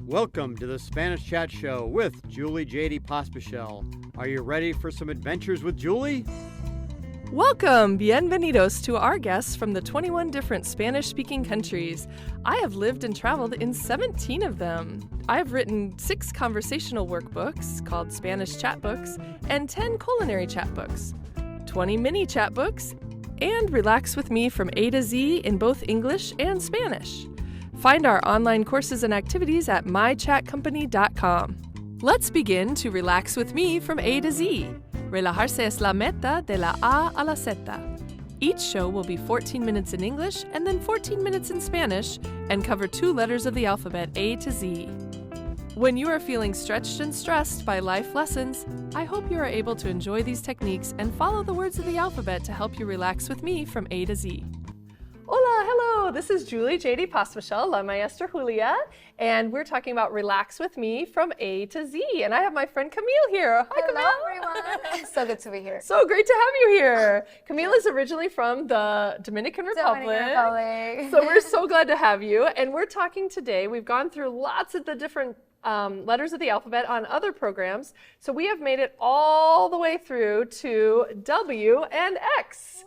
Welcome to the Spanish Chat Show with Julie J.D. Pospichel. Are you ready for some adventures with Julie? Welcome, bienvenidos to our guests from the 21 different Spanish-speaking countries. I have lived and traveled in 17 of them. I have written 6 conversational workbooks called Spanish chat books and 10 culinary chat books, 20 mini chat books, and Relax with Me from A to Z in both English and Spanish. Find our online courses and activities at mychatcompany.com. Let's begin to relax with me from A to Z. Relajarse es la meta de la A a la Z. Each show will be 14 minutes in English and then 14 minutes in Spanish and cover 2 letters of the alphabet A to Z. When you are feeling stretched and stressed by life lessons, I hope you are able to enjoy these techniques and follow the words of the alphabet to help you relax with me from A to Z. Hola, hello, this is Julie J.D. Pospichel, La Maestra Julia, and we're talking about Relax with Me from A to Z. And I have my friend Camille here. Hi, Camille. Hello, everyone. So good to be here. So great to have you here. Camille is originally from the Dominican Republic. So we're so glad to have you. And we're talking today, we've gone through lots of the different letters of the alphabet on other programs. So we have made it all the way through to W and X.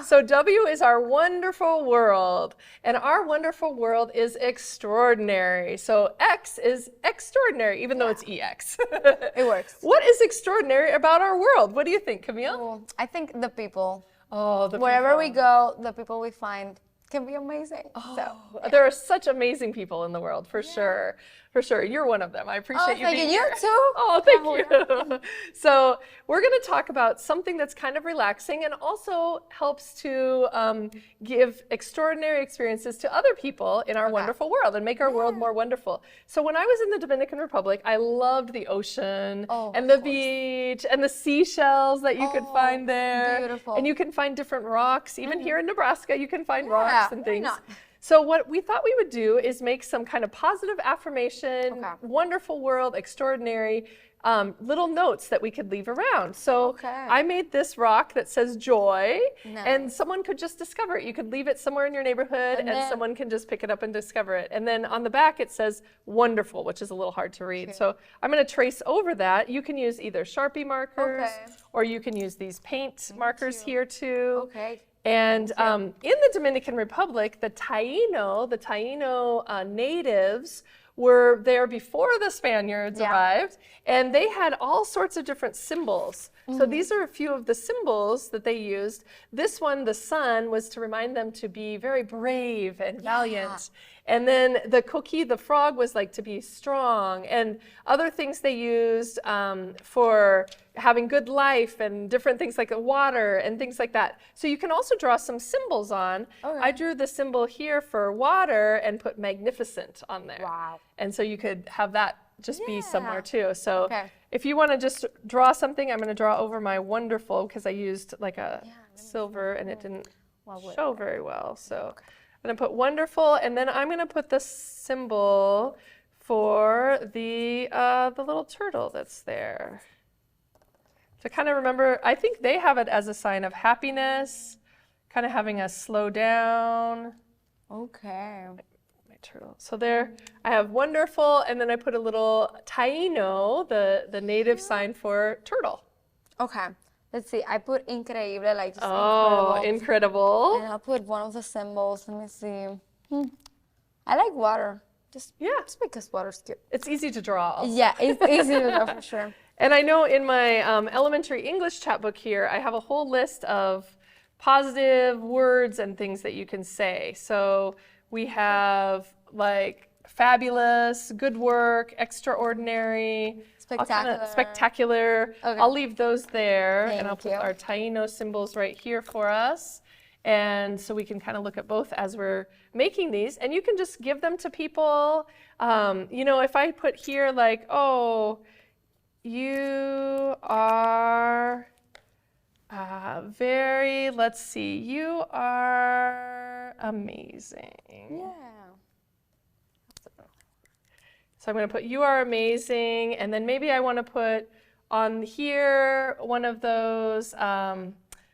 So W is our wonderful world, and our wonderful world is extraordinary. So X is extraordinary, even though it's EX. It works. What is extraordinary about our world? What do you think, Camille? Well, I think the people. Oh, the Wherever people. we go, the people we find can be amazing. There are such amazing people in the world, for sure. For sure. You're one of them. I appreciate you being here. You too. Oh, thank you. So we're going to talk about something that's kind of relaxing and also helps to give extraordinary experiences to other people in our wonderful world and make our world more wonderful. So when I was in the Dominican Republic, I loved the ocean and the beach and the seashells that you could find there. Beautiful. And you can find different rocks. Even here in Nebraska, you can find rocks and things. Why not? So what we thought we would do is make some kind of positive affirmation, wonderful world, extraordinary, little notes that we could leave around. So I made this rock that says joy, and someone could just discover it. You could leave it somewhere in your neighborhood, and someone can just pick it up and discover it. And then on the back it says wonderful, which is a little hard to read. So I'm going to trace over that. You can use either Sharpie markers, or you can use these paint markers here too. And in the Dominican Republic, the Taino natives were there before the Spaniards arrived, and they had all sorts of different symbols. So these are a few of the symbols that they used. This one, the sun, was to remind them to be very brave and valiant. And then the coqui, the frog, was like to be strong. And other things they used for having good life and different things like water and things like that. So you can also draw some symbols on. I drew the symbol here for water and put magnificent on there. Wow. And so you could have that just be somewhere too. So if you want to just draw something, I'm going to draw over my wonderful, because I used like a silver and it didn't show very well. So I'm going to put wonderful, and then I'm going to put the symbol for the little turtle that's there. To kind of remember, I think they have it as a sign of happiness, kind of having us slow down. My turtle. So there, I have wonderful, and then I put a little Taino, the native sign for turtle. Let's see. I put increíble, like just incredible. Incredible. And I'll put one of the symbols. Let me see. I like water. Just because water's cute. It's easy to draw also. Yeah, it's easy to draw for sure. And I know in my elementary English chat book here, I have a whole list of positive words and things that you can say. So we have like fabulous, good work, extraordinary, spectacular. I'll leave those there, and I'll put our Taino symbols right here for us. And so we can kind of look at both as we're making these. And you can just give them to people. You know, if I put here like, oh, you are let's see, you are amazing. So I'm going to put you are amazing, and then maybe I want to put on here one of those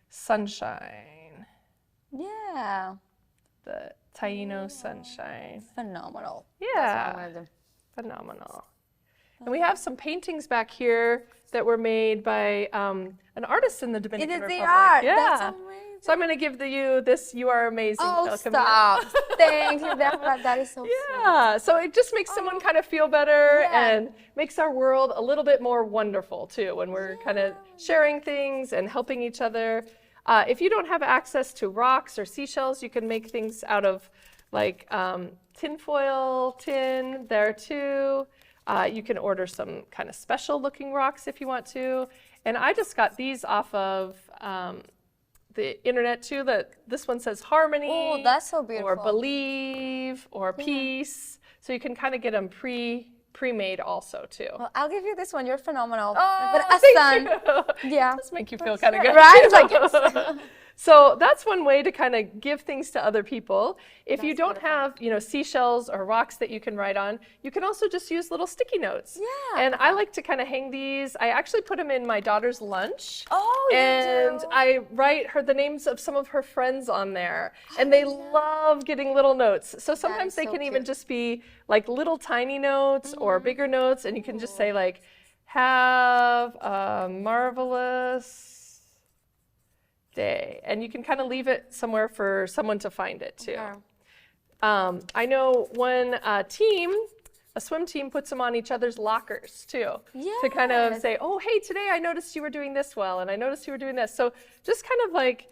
sunshine. Yeah. The Taino sunshine. Phenomenal. Yeah. Phenomenal. And we have some paintings back here that were made by an artist in the Dominican Republic. It is the art. Yeah. That's amazing. So I'm going to give you this. You are amazing. Oh, stop. Thank you. That is so Yeah. So it just makes someone kind of feel better and makes our world a little bit more wonderful too when we're kind of sharing things and helping each other. If you don't have access to rocks or seashells, you can make things out of like tinfoil tin there too. You can order some kind of special looking rocks if you want to. And I just got these off of the internet too. This one says harmony. Oh, that's so beautiful. Or believe or peace. So you can kind of get them pre-made also too. Well, I'll give you this one. You're phenomenal. Oh, but thank you. Yeah. Just make you feel kind of good. Right? Like So that's one way to kind of give things to other people. If you don't have, seashells or rocks that you can write on, you can also just use little sticky notes. Yeah. And I like to kind of hang these. I actually put them in my daughter's lunch. Oh, you And do? I write her the names of some of her friends on there. And they love getting little notes. So sometimes they so can even cute. just be like little tiny notes or bigger notes. And you can just say like, have a marvelous day, and you can kind of leave it somewhere for someone to find it too. Okay. I know one a swim team puts them on each other's lockers too, to kind of say, oh, hey, today I noticed you were doing this well, and I noticed you were doing this. So just kind of like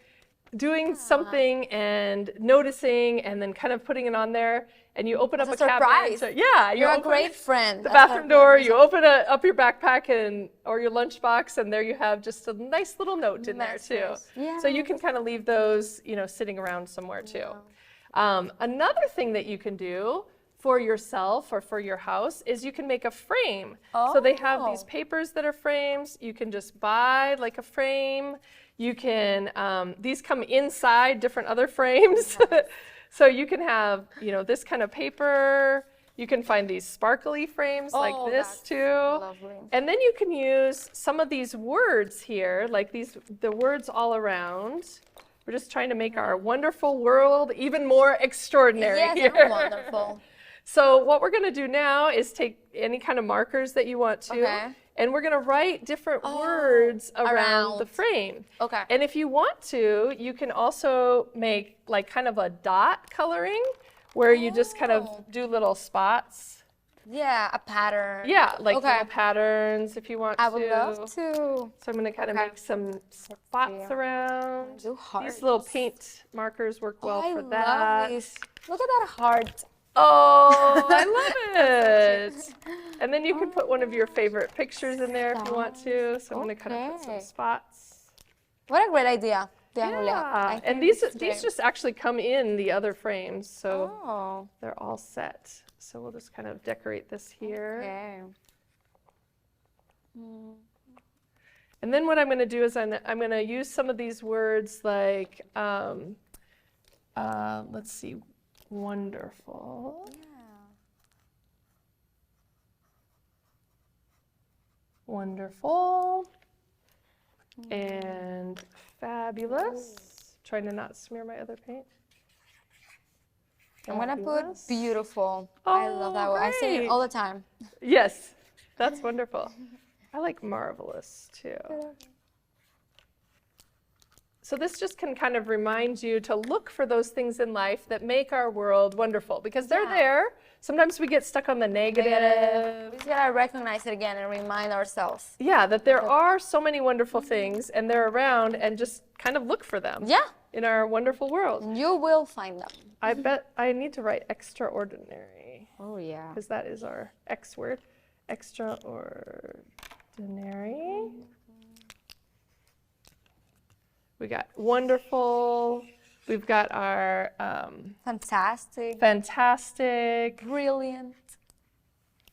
doing something and noticing and then kind of putting it on there, and you open up a cabinet. Surprise. You're a great friend. the bathroom door, you open up your backpack or your lunchbox, and there you have just a nice little note in there too. Yeah. So you can kind of leave those, sitting around somewhere too. Another thing that you can do for yourself or for your house is you can make a frame. So they have these papers that are frames. You can just buy like a frame. You can, these come inside different other frames. So you can have, this kind of paper. You can find these sparkly frames like this too. Lovely. And then you can use some of these words here, like the words all around. We're just trying to make our wonderful world even more extraordinary here. Yes, wonderful. So what we're going to do now is take any kind of markers that you want to, and we're going to write different words around the frame. Okay. And if you want to, you can also make like kind of a dot coloring where you just kind of do little spots. Yeah, a pattern. Yeah, like little patterns if you want to. I would love to. So I'm going to kind of make some spots around. Do hearts. These little paint markers work well for that. I love these. Look at that heart. Oh, I love it. And then you can put one of your favorite pictures in there if you want to. So I'm going to kind of put some spots. What a great idea. Yeah, and these just actually come in the other frames, so they're all set. So we'll just kind of decorate this here. Okay. And then what I'm going to do is I'm going to use some of these words like, let's see, wonderful. Wonderful. And fabulous. Trying to not smear my other paint. I'm going to put beautiful. I love that one. I say it all the time. Yes, that's wonderful. I like marvelous too. So this just can kind of remind you to look for those things in life that make our world wonderful, because they're there. Sometimes we get stuck on the negative. We just gotta recognize it again and remind ourselves. Yeah, that there are so many wonderful things and they're around, and just kind of look for them. Yeah. In our wonderful world. You will find them. I bet I need to write extraordinary. Oh yeah. Because that is our X word. Extraordinary. We got wonderful. We've got our fantastic. Fantastic. Brilliant.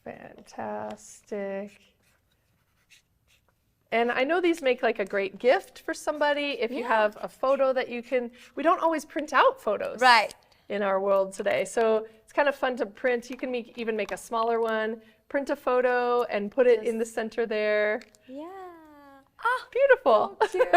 Fantastic. And I know these make like a great gift for somebody if you have a photo that you can. We don't always print out photos in our world today. So it's kind of fun to print. You can even make a smaller one, print a photo and put it in the center there. Yeah. Ah, beautiful. So cute.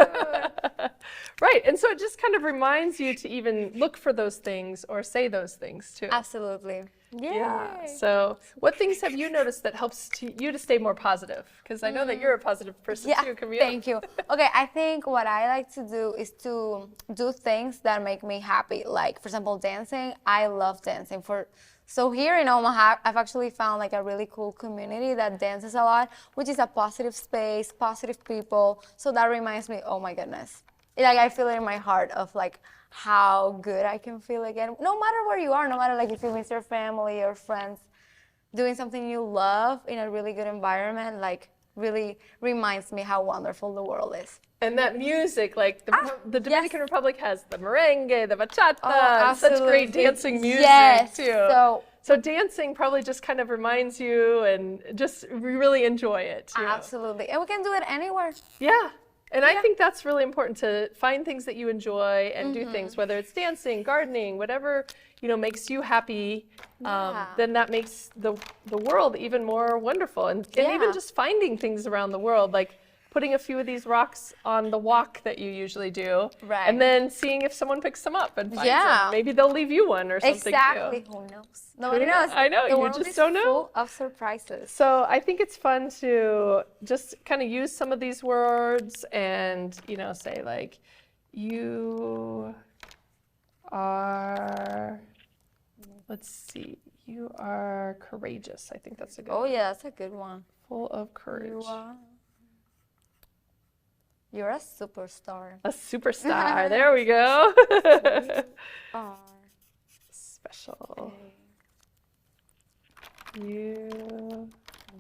Right, and so it just kind of reminds you to even look for those things or say those things too. Absolutely. Yeah. So what things have you noticed that helps you to stay more positive? Because I know that you're a positive person too, Camille. Thank you. Okay, I think what I like to do is to do things that make me happy. Like, for example, dancing. I love dancing. So here in Omaha, I've actually found like a really cool community that dances a lot, which is a positive space, positive people. So that reminds me, oh my goodness. Like, I feel it in my heart of like how good I can feel again. No matter where you are, no matter like if you miss your family or friends, doing something you love in a really good environment, like really reminds me how wonderful the world is. And that music, like the Dominican Republic has the merengue, the bachata, absolutely. such great dancing music too. So dancing probably just kind of reminds you and just really enjoy it too. Absolutely. And we can do it anywhere. Yeah. And I think that's really important, to find things that you enjoy and do things, whether it's dancing, gardening, whatever, makes you happy, then that makes the world even more wonderful. And even just finding things around the world, like putting a few of these rocks on the walk that you usually do, and then seeing if someone picks them up and finds them. Maybe they'll leave you one or something Exactly. too. Who knows? Nobody knows. I know, you just don't know. Full of surprises. So I think it's fun to just kind of use some of these words and, say like, you are, you are courageous. I think that's a good one. Oh yeah, that's a good one. Full of courage. You're a superstar. A superstar. There we go. Special. You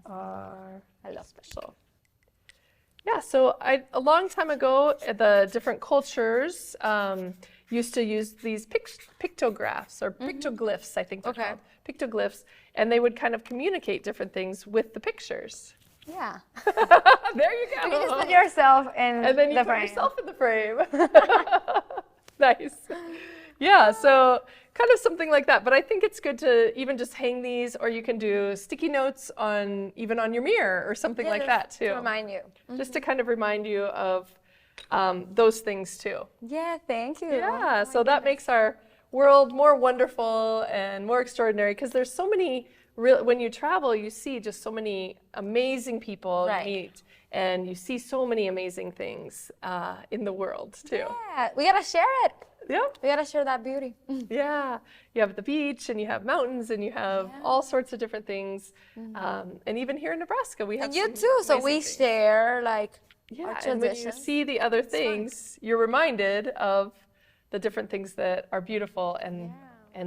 are special. Yeah, so a long time ago, the different cultures used to use these pictographs or pictoglyphs, I think they're called. Pictoglyphs, and they would kind of communicate different things with the pictures. Yeah. There you go. You just put yourself in and then you the put frame. yourself in the frame. Nice. Yeah, so kind of something like that. But I think it's good to even just hang these, or you can do sticky notes even on your mirror or something like that too. To remind you. Just to kind of remind you of those things too. Yeah, thank you. Yeah, so that makes our world more wonderful and more extraordinary, because there's so many. When you travel, you see just so many amazing people you meet, and you see so many amazing things in the world too. Yeah, we gotta share it. Yeah. We gotta share that beauty. Yeah. You have the beach, and you have mountains, and you have all sorts of different things. And even here in Nebraska, we have and you too. So we share like our traditions. And when you see the other things, you're reminded of the different things that are beautiful and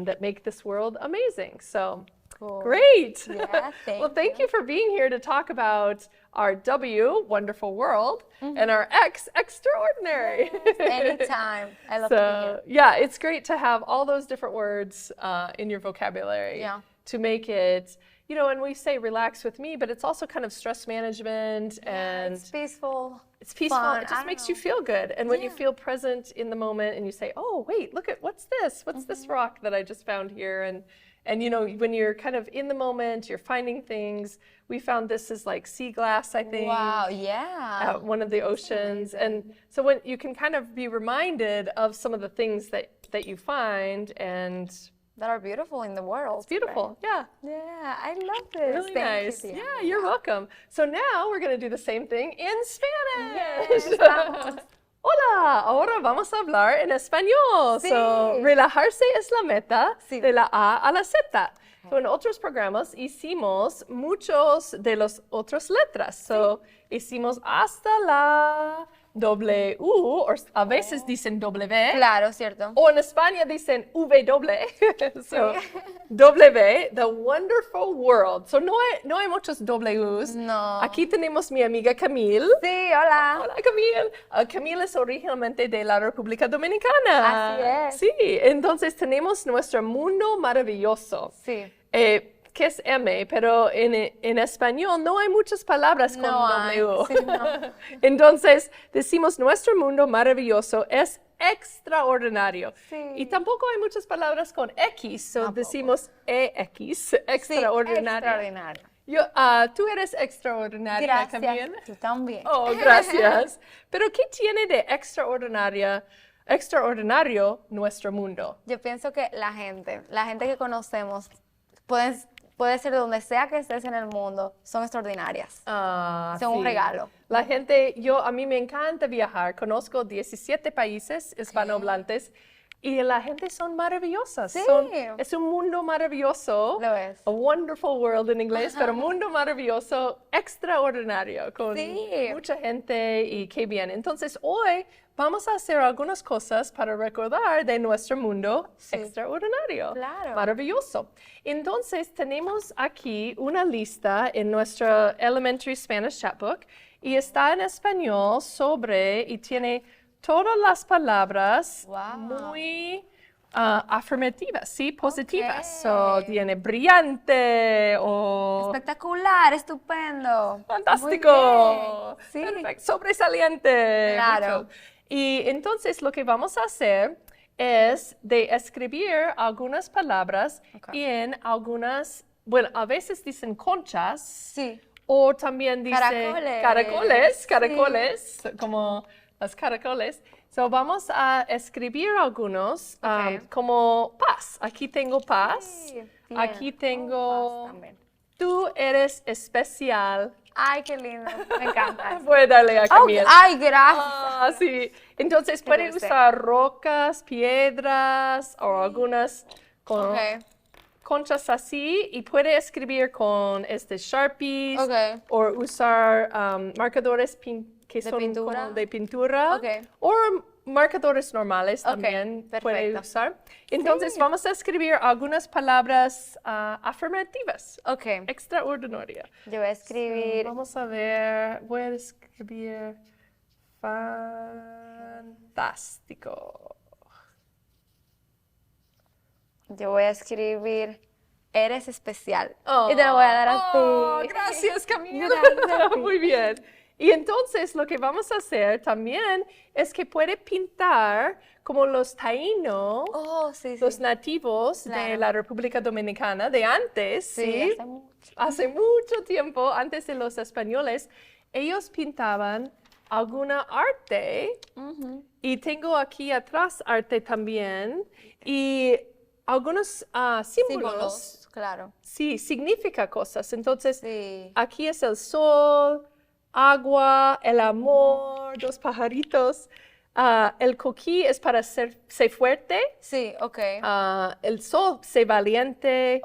that make this world amazing. So. Cool. Great. Yeah, thank you for being here to talk about our W, wonderful world, and our X, extraordinary. Yes, anytime. I love to be here. Yeah, it's great to have all those different words in your vocabulary to make it, and we say relax with me, but it's also kind of stress management, and it's peaceful. It's peaceful. Fun. It just makes you feel good. And when you feel present in the moment and you say, oh, wait, look at what's this? What's this rock that I just found here? And when you're kind of in the moment, you're finding things. We found this is like sea glass, I think. Wow, yeah. At one of the oceans. And so when you can kind of be reminded of some of the things that you find and that are beautiful in the world. It's beautiful, yeah. Yeah, I love this. Really nice. Yeah, you're welcome. So now we're going to do the same thing in Spanish. Yes, Hola, ahora vamos a hablar en español. Sí. So, relajarse es la meta de la A a la Z. So, en otros programas hicimos muchos de los otras letras. So, hicimos hasta la W, o a veces dicen W. Claro, cierto. O en España dicen W. So, W, the wonderful world. So, no hay muchos Ws. No. Aquí tenemos mi amiga Camille. Sí, hola. Hola, Camille. Camille es originalmente de la República Dominicana. Así es. Sí, entonces tenemos nuestro mundo maravilloso. Sí. Que es M, pero en español no hay muchas palabras con W. Sí, no. Entonces, decimos nuestro mundo maravilloso es extraordinario. Sí. Y tampoco hay muchas palabras con X, so decimos EX, extraordinario. Sí, extraordinario. Tú eres extraordinaria, Camille. Tú también. Oh, gracias. Pero ¿qué tiene de extraordinario nuestro mundo? Yo pienso que la gente que conocemos puede ser donde sea que estés en el mundo, son extraordinarias. Son un regalo. La gente, a mí me encanta viajar. Conozco 17 países hispanohablantes y la gente son maravillosas. Sí. Es un mundo maravilloso. Lo es. A wonderful world en inglés, pero mundo maravilloso, extraordinario, con mucha gente y qué bien. Entonces, hoy vamos a hacer algunas cosas para recordar de nuestro mundo extraordinario. Claro. Maravilloso. Entonces, tenemos aquí una lista en nuestro Elementary Spanish Chatbook y está en español y tiene todas las palabras muy afirmativas, ¿sí? Positivas. So, tiene brillante o... Espectacular, estupendo. Fantástico. Muy bien. Sí. Perfecto. Sobresaliente. Claro. Mucho. Y entonces lo que vamos a hacer es de escribir algunas palabras en algunas, bueno, a veces dicen conchas. Sí. O también dice caracoles, como las caracoles. So vamos a escribir algunos como paz. Aquí tengo paz. Sí, bien. Aquí tengo, Paz también. tú eres especial. Ay, qué lindo. Me encanta. Voy a darle a Camille. Ay, gracias. Sí. Entonces Qué puede dulce. usar rocas, piedras o algunas con conchas así y puede escribir con Sharpies o usar marcadores que son pintura. como de pintura o marcadores normales también puede usar. Entonces vamos a escribir algunas palabras afirmativas. Extraordinaria. Yo voy a escribir. Vamos a ver, voy a escribir fantástico. Yo voy a escribir, eres especial. Y te lo voy a dar a ti. Gracias, Camille. Gracias a ti. Muy bien. Y entonces lo que vamos a hacer también es que puede pintar como los taínos, los nativos de la República Dominicana de antes, ¿sí? Hace mucho tiempo, antes de los españoles, ellos pintaban alguna arte y tengo aquí atrás arte también y algunos símbolos. Claro. Sí, significa cosas. Entonces, aquí es el sol, agua, el amor, dos pajaritos. El coquí es para ser fuerte. Sí, El sol, ser valiente.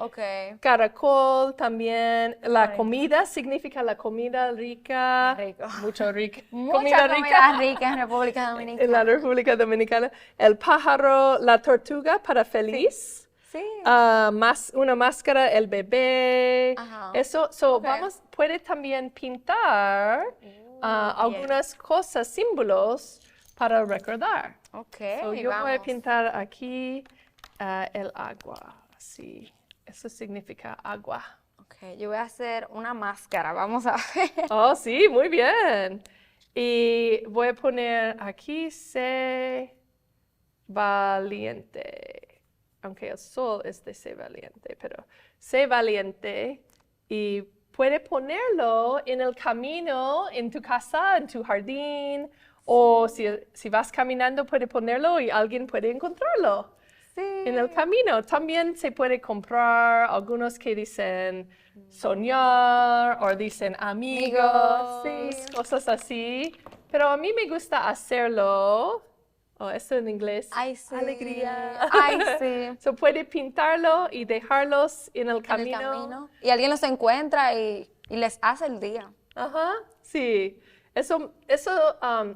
Caracol también. La comida significa la comida rica. Mucho rica. Mucha comida rica en República Dominicana. En la República Dominicana. El pájaro, la tortuga para feliz. Sí. Una máscara, el bebé. Eso, puede también pintar algunas cosas, símbolos para recordar. Yo voy a pintar aquí el agua. Sí, eso significa agua. Yo voy a hacer una máscara. Vamos a ver. Oh, sí, muy bien. Y voy a poner aquí, sé valiente. Aunque el sol es de ser valiente, pero sé valiente y puede ponerlo en el camino, en tu casa, en tu jardín, o si vas caminando puede ponerlo y alguien puede encontrarlo en el camino. También se puede comprar algunos que dicen soñar o dicen amigos, cosas así. Pero a mí me gusta hacerlo. Esto en inglés. Ay, sí. Alegría. Ay, sí. Puede pintarlo y dejarlos en el camino. Y alguien los encuentra y les hace el día. Sí. Eso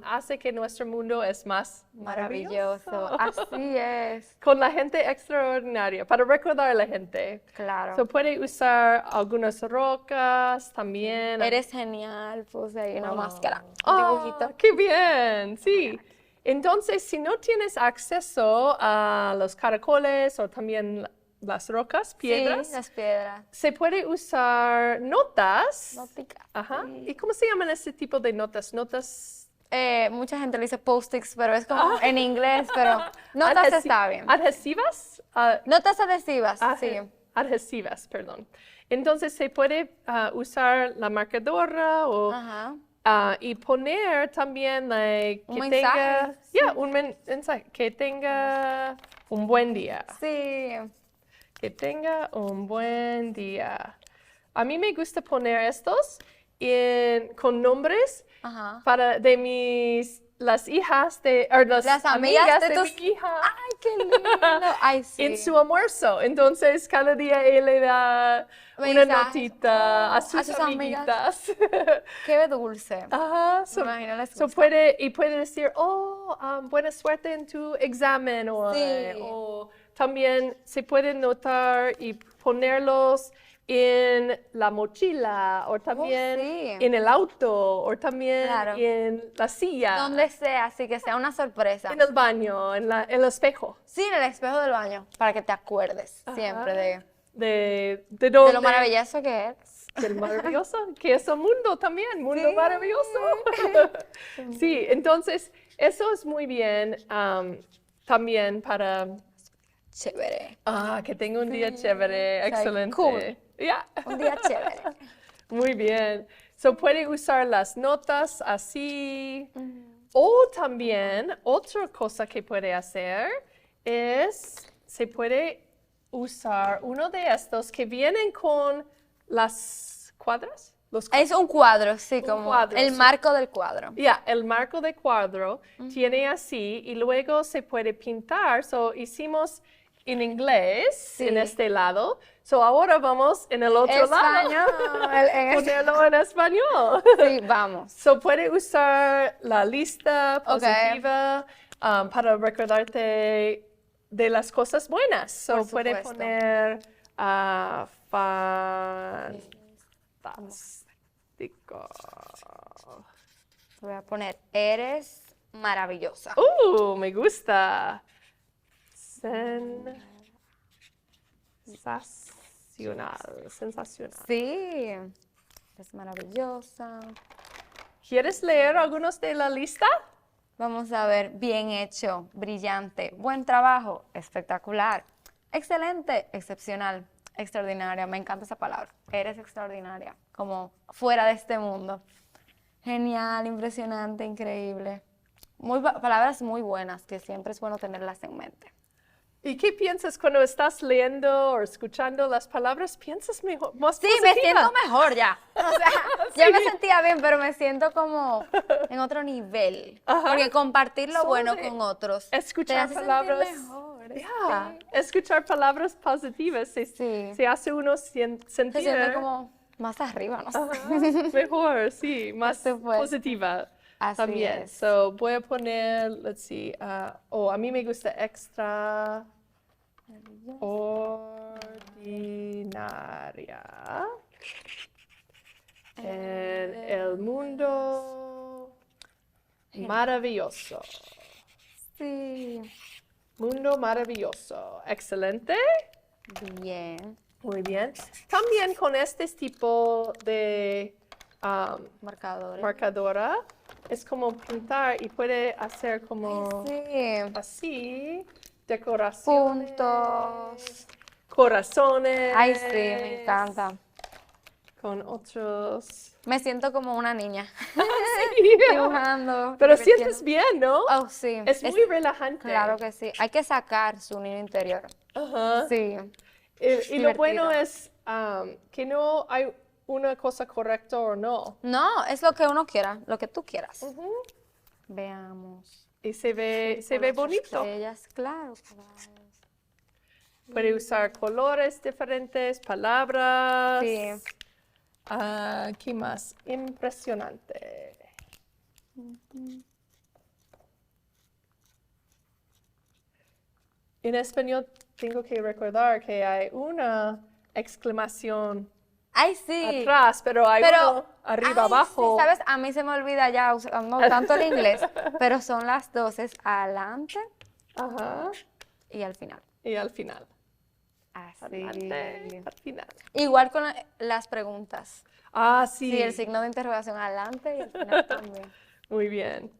hace que nuestro mundo es más maravilloso. Así es. Con la gente extraordinaria, para recordar a la gente. Claro. Puede usar algunas rocas también. Eres genial, puse ahí una máscara, un dibujito. ¡Qué bien! Sí. Entonces, si no tienes acceso a los caracoles o también las rocas, piedras, las piedras, se puede usar notas. Nótica. ¿Y cómo se llaman ese tipo de notas? Notas. Mucha gente le dice post-its, pero es como en inglés, pero notas está bien. ¿Adhesivas? Notas adhesivas, sí. Adhesivas, perdón. Entonces, se puede usar la marcadora o... y poner también un mensaje. Un mensaje, que tenga un buen día. Sí. Que tenga un buen día. A mí me gusta poner estos con nombres Ajá. las hijas las amigas de tus... mi hija. ¡Ay, qué lindo! Ay, sí. En su almuerzo. Entonces, cada día él le da una Mensajes. notita a A sus sus amigas. amiguitas. Qué dulce. Ajá. Me imagino les gusta. Puede decir, buena suerte en tu examen hoy. Sí. O también se puede notar y ponerlos en la mochila, o también sí. en el auto, o también Claro. en la silla. Donde sea, así que sea una sorpresa. En el baño, en el espejo. Sí, en el espejo del baño, para que te acuerdes siempre De de dónde, lo maravilloso que eres. del maravilloso, que es el mundo también, mundo Sí. maravilloso. Sí, entonces eso es muy bien también para Chévere. que tenga un día chévere, sea, excelente. cool. Ya. Un día chévere. Muy bien. So puede usar las notas así. O también otra cosa que puede hacer se puede usar uno de estos que vienen con las cuadras. Es un cuadro, sí, Un como cuadro, el sí. marco del cuadro. Ya, el marco de cuadro tiene así y luego se puede pintar. So hicimos en inglés Sí. en este lado. So ahora vamos en el otro lado. Ponerlo en español. Sí, vamos. So puede usar la lista positiva para recordarte de las cosas buenas. So Por puede supuesto. poner fantástico. Voy a poner, eres maravillosa. Me gusta. Sensacional. Sí, eres maravillosa. ¿Quieres leer algunos de la lista? Vamos a ver, bien hecho, brillante, buen trabajo, espectacular, excelente, excepcional, extraordinaria. Me encanta esa palabra. Eres extraordinaria, como fuera de este mundo. Genial, impresionante, increíble. Palabras muy buenas que siempre es bueno tenerlas en mente. ¿Y qué piensas cuando estás leyendo o escuchando las palabras? ¿Piensas mejor, más Sí, positiva? me siento mejor ya. O sea, ya me sentía bien, pero me siento como en otro nivel. Ajá. Porque compartir lo Solo bueno de con otros escuchar te hace palabras. sentir mejor. Ya, Sí. escuchar palabras positivas Sí. se hace uno sentir Se siente como más arriba, no sé. mejor, sí, más Por supuesto. positiva. Así también. es. So, voy a poner, let's see, a mí me gusta extraordinaria. En el mundo maravilloso. Sí. Mundo maravilloso. Excelente. Bien. Muy bien. También con este tipo de Marcadores. marcadora es como pintar y puede hacer como Sí. así, decoraciones. Puntos. Corazones. Ay, sí, me encanta. Con otros. Me siento como una niña. Sí. Dibujando. Pero divirtiendo. sientes bien, ¿no? Oh, sí. Es muy relajante. Claro que sí. Hay que sacar su niño interior. Ajá. Sí. Y lo bueno divertido. es que no hay una cosa correcta o no. No, es lo que uno quiera, lo que tú quieras. Veamos. Y se ve bonito. Estrellas, claro. Puede usar colores diferentes, palabras. Sí. ¿Qué más? Impresionante. En español tengo que recordar que hay una exclamación Ay, sí. atrás, pero hay uno arriba, ay, abajo. Sí, ¿sabes? A mí se me olvida ya usando tanto el inglés, pero son las dos, es adelante Ajá. y al final. Y al final. Así. Adelante, al final. Igual con las preguntas. Sí. Sí, el signo de interrogación adelante y al final también. Muy bien.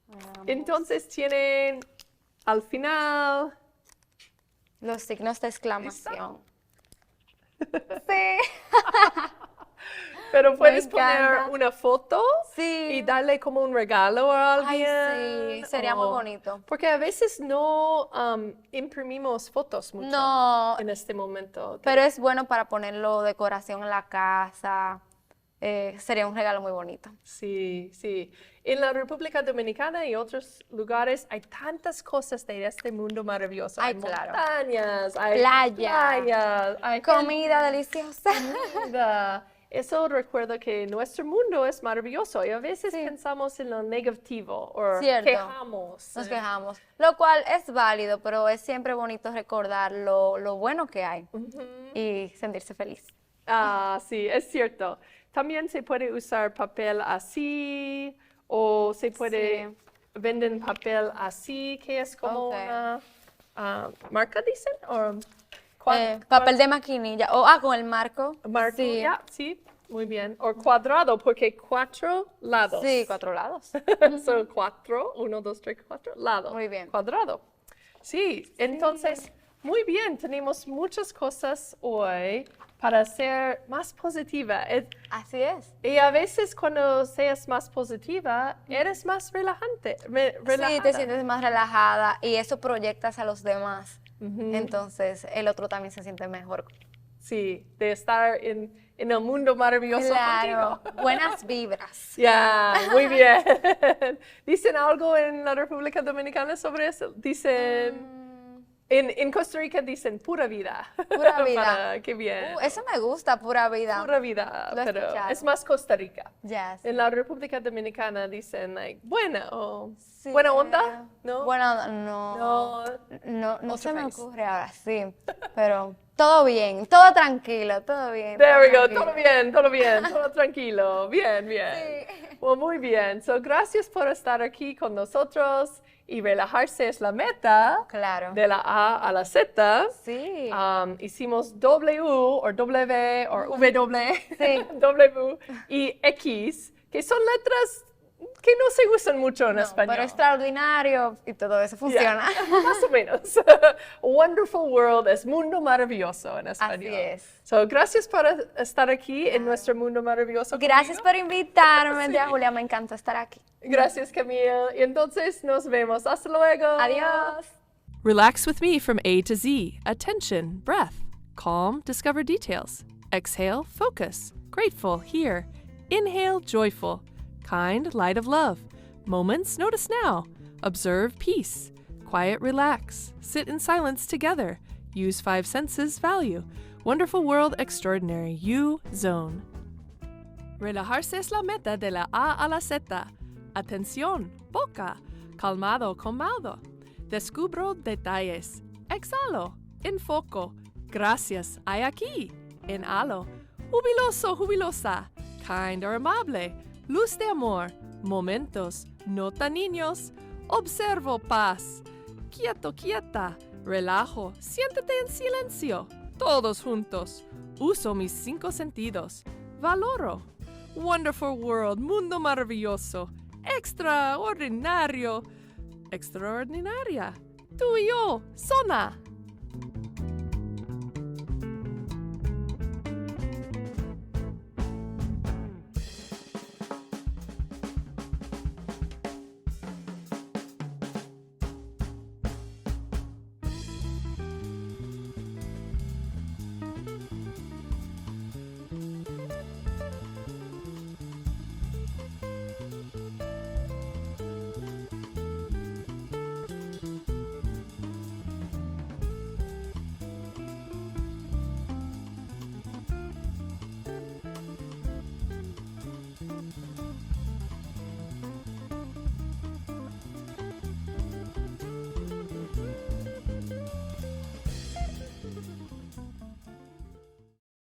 Veamos. Entonces tienen al final. Los signos de exclamación. Sí. Pero puedes Me poner encanta. una foto Sí. y darle como un regalo a Ay, alguien. sí, sería muy o- bonito. Porque a veces no imprimimos fotos mucho No, en este momento. pero es bueno para ponerlo decoración en la casa. Sería un regalo muy bonito. Sí, sí. En la República Dominicana y otros lugares hay tantas cosas de este mundo maravilloso. Ay, Hay claro. montañas, hay Playa. playas, hay Comida deliciosa. comida. Eso recuerda que nuestro mundo es maravilloso y a veces Sí. pensamos en lo negativo o Cierto. quejamos. Nos quejamos. Lo cual es válido, pero es siempre bonito recordar lo bueno que hay y sentirse feliz. Ah, sí, es cierto. También se puede usar papel así o se puede venden papel así, que es como Ok. una marca, dicen, o Papel de maquinilla. Con el marco. marco, Sí. ya, sí, muy bien. O cuadrado, porque 4 lados. Sí, 4 lados. Son 4, 1, 2, 3, 4 lados. Muy bien. Cuadrado. Sí, entonces, muy bien, tenemos muchas cosas hoy para ser más positiva. Así es. Y a veces cuando seas más positiva, eres más relajante. Sí, relajada. te sientes más relajada y eso proyectas a los demás. Entonces, el otro también se siente mejor. Sí, de estar en el mundo maravilloso Claro, contigo. buenas vibras. Ya, muy bien. ¿Dicen algo en la República Dominicana sobre eso? Dicen... En Costa Rica dicen pura vida. Pura vida. Qué bien. Eso me gusta, pura vida. Pura vida, Lo he pero escuchado. es más Costa Rica. Ya, sí. En la República Dominicana dicen, like, buena o Sí, buena onda, ¿no? Buena onda, no. No. No se me face. ocurre ahora, sí. Pero todo bien, todo tranquilo, todo bien. There we go, tranquilo. todo bien, todo tranquilo. Bien. Sí. Well, muy bien. So, gracias por estar aquí con nosotros y relajarse es la meta. Claro. De la A a la Z. Sí. Hicimos W o W o W, Sí. W y X, que son letras que no se usan mucho en No, español. pero extraordinario y todo eso funciona. Yeah, más o menos. Wonderful World es mundo maravilloso en español. Así es. So, gracias por estar aquí en nuestro mundo maravilloso. Gracias conmigo. por invitarme, tía Julia, me encanta estar aquí. Gracias, Camille. Y entonces nos vemos. Hasta luego. Adiós. Relax with me from A to Z. Attention, breath. Calm, discover details. Exhale, focus. Grateful, here. Inhale, joyful. Kind, light of love. Moments, notice now. Observe, peace. Quiet, relax. Sit in silence together. Use 5 senses, value. Wonderful world, extraordinary. You, zone. Relajarse es la meta de la A a la Z. Atención, boca. Calmado, calmado. Descubro detalles. Exhalo. Enfoco. Gracias, hay aquí. Inhalo. Jubiloso, jubilosa. Kind or amable. Luz de amor. Momentos. Nota niños. Observo paz. Quieto, quieta. Relajo. Siéntate en silencio. Todos juntos. Uso mis 5 sentidos. Valoro. Wonderful world. Mundo maravilloso. Extraordinario. Extraordinaria. Tú y yo. Zona.